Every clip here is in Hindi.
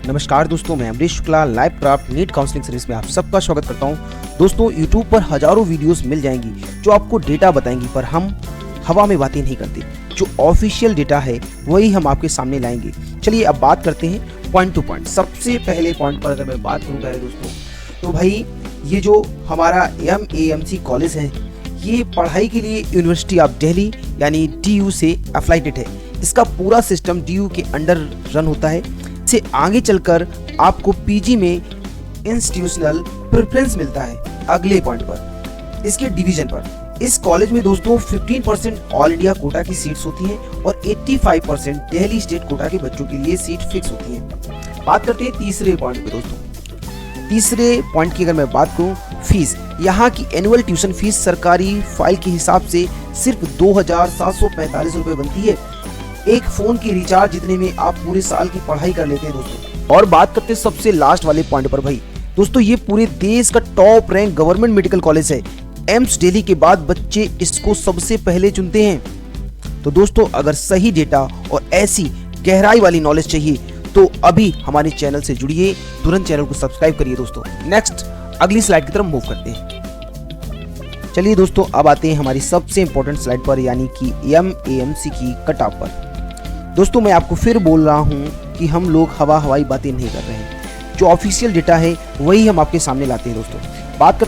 नमस्कार दोस्तों, मैं Amrish Shukla live craft NEET counselling series में आप सबका स्वागत करता हूं। दोस्तों, YouTube पर हजारों वीडियोस मिल जाएंगी जो आपको डेटा बताएंगी, पर हम हवा में बातें नहीं करते। जो ऑफिशियल डेटा है वही हम आपके सामने लाएंगे। चलिए अब बात करते हैं पॉइंट टू पॉइंट। सबसे पहले पॉइंट पर अगर मैं बात करूँ दोस्तों, तो भाई ये जो हमारा MAMC कॉलेज है, ये पढ़ाई के लिए यूनिवर्सिटी ऑफ दिल्ली यानी DU से एफिलिएटेड है। इसका पूरा सिस्टम DU के अंडर रन होता है। से आगे चलकर आपको PG में इंस्टीट्यूशनल प्रेफरेंस मिलता है। अगले पॉइंट पर, इसके डिवीजन पर, इस कॉलेज में दोस्तों 15% ऑल इंडिया कोटा की सीट्स होती हैं और 85% दिल्ली स्टेट कोटा के बच्चों के लिए सीट फिक्स होती हैं। बात करते हैं तीसरे पॉइंट पे दोस्तों। तीसरे पॉइंट की अगर मैं बात करूं, फीस। यहाँ की एनुअल ट्यूशन फीस सरकारी फाइल के हिसाब से सिर्फ 2745 रुपए बनती है। एक फोन की रिचार्ज जितने में आप पूरे साल की पढ़ाई कर लेते हैं दोस्तों। और बात करते हैं सबसे लास्ट वाले पॉइंट पर भाई। दोस्तों, ये पूरे देश का top rank government medical college है। एम्स दिल्ली के बाद बच्चे इसको सबसे पहले चुनते हैं। तो दोस्तों, अगर सही डेटा और ऐसी गहराई वाली नॉलेज चाहिए तो अभी हमारे चैनल से जुड़िए, तुरंत चैनल को सब्सक्राइब करिए दोस्तों। नेक्स्ट अगली स्लाइड की तरफ मूव करते हैं। चलिए दोस्तों, अब आते हैं हमारी सबसे इंपॉर्टेंट स्लाइड पर, यानी कि MAMC की कट ऑफ पर। दोस्तों, मैं आपको फिर बोल रहा हूं कि हम लोग हवाई बातें नहीं कर रहे हैं। जो ऑफिशियल डेटा है वही हम आपके सामने लाते हैं दोस्तों। बात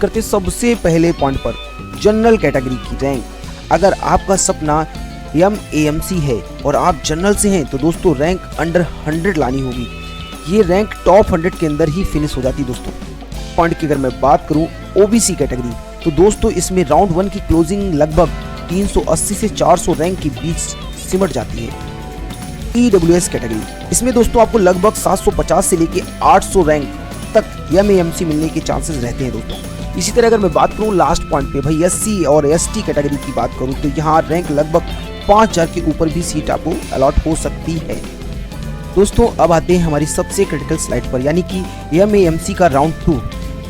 करते सबसे पहले पॉइंट पर, जनरल कैटेगरी की रैंक। अगर आपका सपना MAMC है और आप जनरल से हैं तो दोस्तों रैंक अंडर 100 लानी होगी। ये रैंक टॉप 100 के अंदर ही फिनिश हो जाती है दोस्तों। पॉइंट की अगर मैं बात करूं OBC कैटेगरी, तो दोस्तों इसमें राउंड 1 की क्लोजिंग लगभग 380 से 400 रैंक के बीच सिमट जाती है। EWS कैटेगरी, इसमें दोस्तों आपको लगभग 750 से लेके 800 रैंक तक MAMC मिलने के चांसेस रहते हैं दोस्तों। इसी तरह अगर मैं बात करूं लास्ट पॉइंट पे भाई, SC और ST कैटेगरी की बात करूं तो यहाँ रैंक लगभग 5000 के ऊपर भी सीट आपको अलॉट हो सकती है दोस्तों। अब आते हैं हमारी सबसे क्रिटिकल स्लाइड पर, यानी कि MAMC का राउंड 2।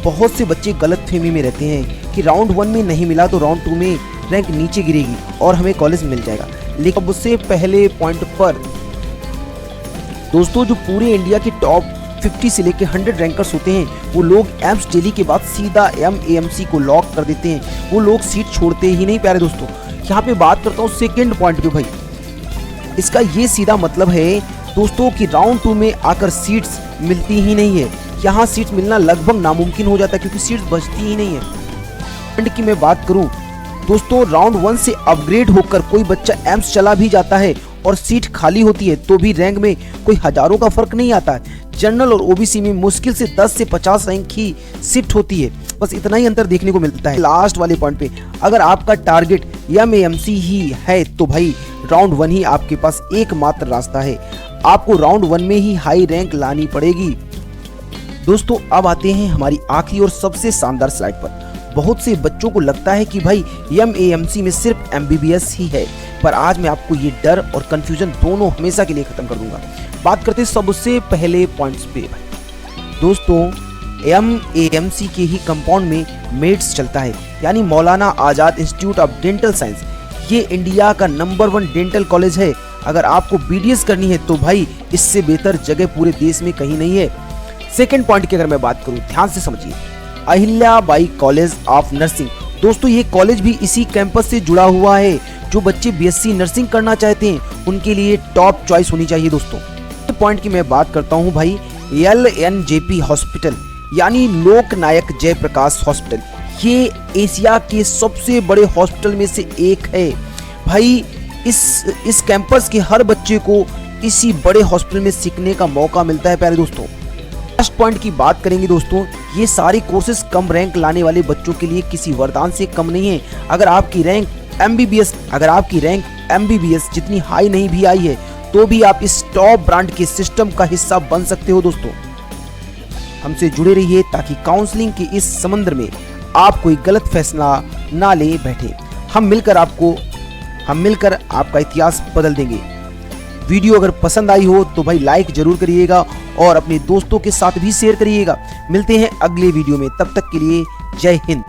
बहुत से बच्चे गलतफहमी में रहते हैं कि राउंड 1 में नहीं मिला तो राउंड 2 में रैंक नीचे गिरेगी और हमें कॉलेज मिल जाएगा। लेकिन अब उससे पहले पॉइंट पर दोस्तों, जो पूरे इंडिया के टॉप 50 से लेके 100 रैंकर्स होते हैं, वो लोग एम्स दिल्ली के बाद सीधा MAMC को लॉक कर देते हैं। वो लोग सीट छोड़ते ही नहीं प्यारे दोस्तों। यहाँ पे बात करता हूँ सेकेंड पॉइंट पे भाई। इसका ये सीधा मतलब है दोस्तों कि राउंड 2 में आकर सीट्स मिलती ही नहीं है। यहाँ सीट्स मिलना लगभग नामुमकिन हो जाता है क्योंकि सीट्स बचती ही नहीं है। पॉइंट की मैं बात करूँ दोस्तों, राउंड 1 से अपग्रेड होकर कोई बच्चा एम्स चला भी जाता है और सीट खाली होती है तो भी रैंक में कोई हजारों का फर्क नहीं आता है। जनरल और OBC में मुश्किल से 10 से 50 रैंक ही शिफ्ट होती है, बस इतना ही अंतर देखने को मिलता है। लास्ट वाले पॉइंट पे, अगर आपका टारगेट MAMC ही है तो भाई राउंड 1 ही आपके पास एकमात्र रास्ता है। आपको राउंड 1 में ही हाई रैंक लानी पड़ेगी दोस्तों। अब आते हैं हमारी आखिरी और सबसे शानदार स्लाइड पर। बहुत से बच्चों को लगता है कि भाई MAMC में सिर्फ MBBS ही है, पर आज मैं आपको ये डर और कंफ्यूजन दोनों हमेशा के लिए खत्म कर दूंगा। बात करते हैं सबसे पहले पॉइंट्स पे भाई। दोस्तों, MAMC के ही कंपाउंड में मेड्स चलता है, यानी Maulana Azad institute of dental science. ये इंडिया का नंबर 1 डेंटल कॉलेज है। अगर आपको BDS करनी है तो भाई इससे बेहतर जगह पूरे देश में कहीं नहीं है। सेकेंड पॉइंट की अगर मैं बात करूँ, ध्यान से समझिए, अहिल्याबाई कॉलेज ऑफ नर्सिंग। दोस्तों, ये कॉलेज भी इसी कैंपस से जुड़ा हुआ है। जो बच्चे BSc नर्सिंग करना चाहते हैं उनके लिए टॉप चॉइस होनी चाहिए दोस्तों। पॉइंट की मैं बात करता हूँ भाई, LNJP हॉस्पिटल यानी लोक नायक जयप्रकाश हॉस्पिटल। ये एशिया के सबसे बड़े हॉस्पिटल में से एक है भाई। इस कैंपस के हर बच्चे को इसी बड़े हॉस्पिटल में सीखने का मौका मिलता है प्यारे दोस्तों। लास्ट पॉइंट की बात करेंगे दोस्तों, ये सारे कोर्सेज कम रैंक लाने वाले बच्चों के लिए किसी वरदान से कम नहीं है। अगर आपकी रैंक MBBS जितनी हाई नहीं भी आई है तो भी आप इस टॉप ब्रांड के सिस्टम का हिस्सा बन सकते हो दोस्तों। हमसे जुड़े रहिए ताकि काउंसलिंग के इस समंदर में आप कोई गलत फैसला ना ले बैठे। हम मिलकर आपका इतिहास बदल देंगे। वीडियो अगर पसंद आई हो तो भाई लाइक जरूर करिएगा और अपने दोस्तों के साथ भी शेयर करिएगा। मिलते हैं अगले वीडियो में, तब तक के लिए जय हिंद।